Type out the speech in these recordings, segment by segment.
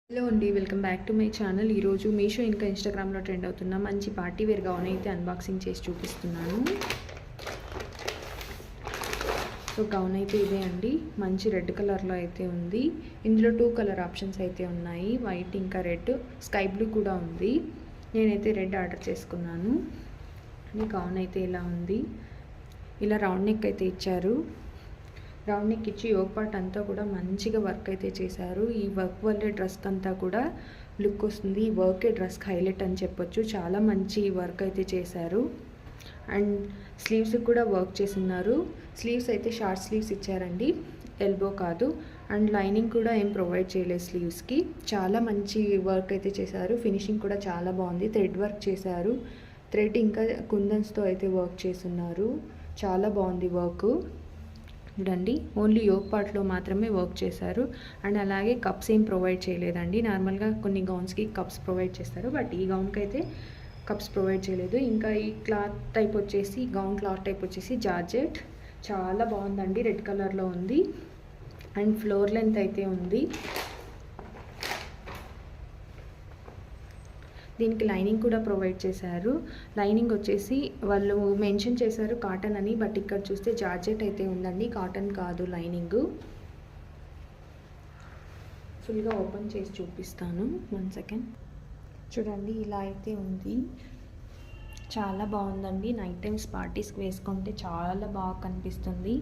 Hello అండి, welcome back to my channel. ఈరోజు మీషో ఇంకా ఇన్స్టాగ్రామ్లో ట్రెండ్ అవుతున్న మంచి పార్టీ వేర్ గౌన్ అయితే అన్బాక్సింగ్ చేసి చూపిస్తున్నాను. సో గౌన్ అయితే ఇదే అండి, మంచి రెడ్ కలర్లో అయితే ఉంది. ఇందులో 2 కలర్ ఆప్షన్స్ అయితే ఉన్నాయి, వైట్ ఇంకా రెడ్, స్కై బ్లూ కూడా ఉంది. నేనైతే రెడ్ ఆర్డర్ చేసుకున్నాను. ఈ గౌన్ అయితే ఇలా ఉంది, ఇలా రౌండ్ నెక్ అయితే ఇచ్చారు. రౌండ్ నెక్ ఇచ్చి యోగ్ పార్ట్ అంతా కూడా మంచిగా వర్క్ అయితే చేశారు. ఈ వర్క్ వల్లే డ్రెస్కి అంతా కూడా లుక్ వస్తుంది. ఈ వర్కే డ్రెస్కి హైలైట్ అని చెప్పొచ్చు. చాలా మంచి వర్క్ అయితే చేశారు. అండ్ స్లీవ్స్కి కూడా వర్క్ చేస్తున్నారు. స్లీవ్స్ అయితే షార్ట్ స్లీవ్స్ ఇచ్చారండి, ఎల్బో కాదు. అండ్ లైనింగ్ కూడా ఏం ప్రొవైడ్ చేయలేదు స్లీవ్స్కి. చాలా మంచి వర్క్ అయితే చేశారు. ఫినిషింగ్ కూడా చాలా బాగుంది. థ్రెడ్ వర్క్ చేశారు. థ్రెడ్ ఇంకా కుందన్స్తో అయితే వర్క్ చేస్తున్నారు. చాలా బాగుంది వర్క్. చూడండి, ఓన్లీ యోగ్ పార్ట్లో మాత్రమే వర్క్ చేశారు. అండ్ అలాగే కప్స్ ఏం ప్రొవైడ్ చేయలేదండి. నార్మల్గా కొన్ని గౌన్స్కి కప్స్ ప్రొవైడ్ చేస్తారు, బట్ ఈ గౌన్కి అయితే కప్స్ ప్రొవైడ్ చేయలేదు. ఇంకా ఈ క్లాత్ టైప్ వచ్చేసి, గౌన్ క్లాత్ టైప్ వచ్చేసి జార్జెట్. చాలా బాగుందండి, రెడ్ కలర్లో ఉంది. అండ్ ఫ్లోర్ లెంత్ అయితే ఉంది. దీనికి లైనింగ్ కూడా ప్రొవైడ్ చేశారు. లైనింగ్ వచ్చేసి వాళ్ళు మెన్షన్ చేశారు కాటన్ అని, బట్ ఇక్కడ చూస్తే జార్జెట్ అయితే ఉందండి, కాటన్ కాదు లైనింగ్. ఫుల్గా ఓపెన్ చేసి చూపిస్తాను, 1 సెకండ్. చూడండి, ఇలా అయితే ఉంది. చాలా బాగుందండి. నైట్ టైమ్స్ పార్టీస్కి వేసుకుంటే చాలా బాగా కనిపిస్తుంది.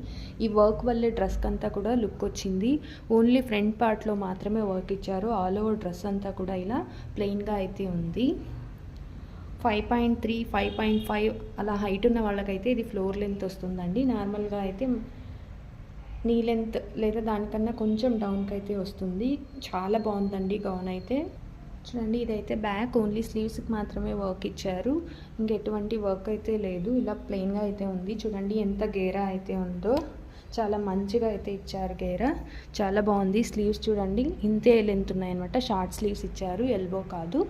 ఈ వర్క్ వల్లే డ్రెస్కి అంతా కూడా లుక్ వచ్చింది. ఓన్లీ ఫ్రంట్ పార్ట్లో మాత్రమే వర్క్ ఇచ్చారు. ఆల్ ఓవర్ డ్రెస్ అంతా కూడా ఇలా ప్లెయిన్గా అయితే ఉంది. 5.3, 5.5 అలా హైట్ ఉన్న వాళ్ళకైతే ఇది ఫ్లోర్ లెంత్ వస్తుందండి. నార్మల్గా అయితే నీ లెంత్ లేదా దానికన్నా కొంచెం డౌన్కి అయితే వస్తుంది. చాలా బాగుందండి గౌన్ అయితే. చూడండి, ఇదైతే బ్యాక్, ఓన్లీ స్లీవ్స్కి మాత్రమే వర్క్ ఇచ్చారు. ఇంకెటువంటి వర్క్ అయితే లేదు, ఇలా ప్లెయిన్గా అయితే ఉంది. చూడండి ఎంత గేరా అయితే ఉందో, చాలా మంచిగా అయితే ఇచ్చారు గేరా. చాలా బాగుంది. స్లీవ్స్ చూడండి ఇంతే లెంత్ ఉన్నాయన్నమాట, షార్ట్ స్లీవ్స్ ఇచ్చారు, ఎల్బో కాదు.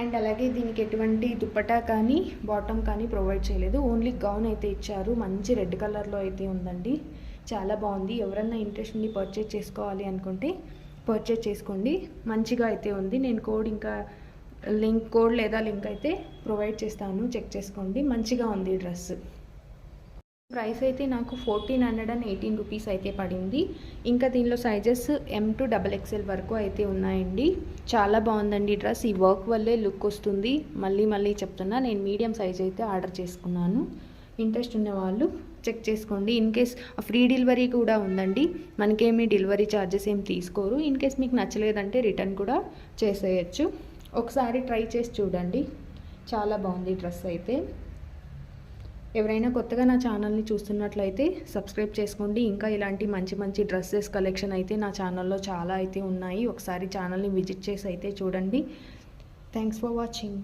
అండ్ అలాగే దీనికి ఎటువంటి దుప్పటా కానీ బాటమ్ కానీ ప్రొవైడ్ చేయలేదు, ఓన్లీ గౌన్ అయితే ఇచ్చారు. మంచి రెడ్ కలర్లో అయితే ఉందండి, చాలా బాగుంది. ఎవరన్నా ఇంట్రెస్ట్ ఉండి పర్చేజ్ చేసుకోవాలి అనుకుంటే పర్చేజ్ చేసుకోండి, మంచిగా అయితే ఉంది. నేను కోడ్ లేదా లింక్ అయితే ప్రొవైడ్ చేస్తాను, చెక్ చేసుకోండి. మంచిగా ఉంది డ్రెస్. ప్రైస్ అయితే నాకు 1418 రూపీస్ అయితే పడింది. ఇంకా దీనిలో సైజెస్ M to XXL వరకు అయితే ఉన్నాయండి. చాలా బాగుందండి డ్రెస్. ఈ వర్క్ వల్లే లుక్ వస్తుంది. మళ్ళీ చెప్తున్నా, నేను మీడియం సైజ్ అయితే ఆర్డర్ చేసుకున్నాను. ఇంట్రెస్ట్ ఉన్న వాళ్ళు చెక్ చేసుకోండి. ఇన్ కేస్ ఫ్రీ డెలివరీ కూడా ఉందండి, మనకేమీ డెలివరీ ఛార్జెస్ ఏం తీసుకోరు. ఇన్ కేస్ మీకు నచ్చలేదంటే రిటర్న్ కూడా చేసేయచ్చు. ఒకసారి ట్రై చేసి చూడండి, చాలా బాగుంది డ్రెస్ అయితే. ఎవరైనా కొత్తగా నా ఛానల్ని చూస్తున్నట్లయితే సబ్స్క్రైబ్ చేసుకోండి. ఇంకా ఇలాంటి మంచి డ్రెస్సెస్ కలెక్షన్ అయితే నా ఛానల్లో చాలా అయితే ఉన్నాయి. ఒకసారి ఛానల్ని విజిట్ చేసి అయితే చూడండి. Thanks for watching.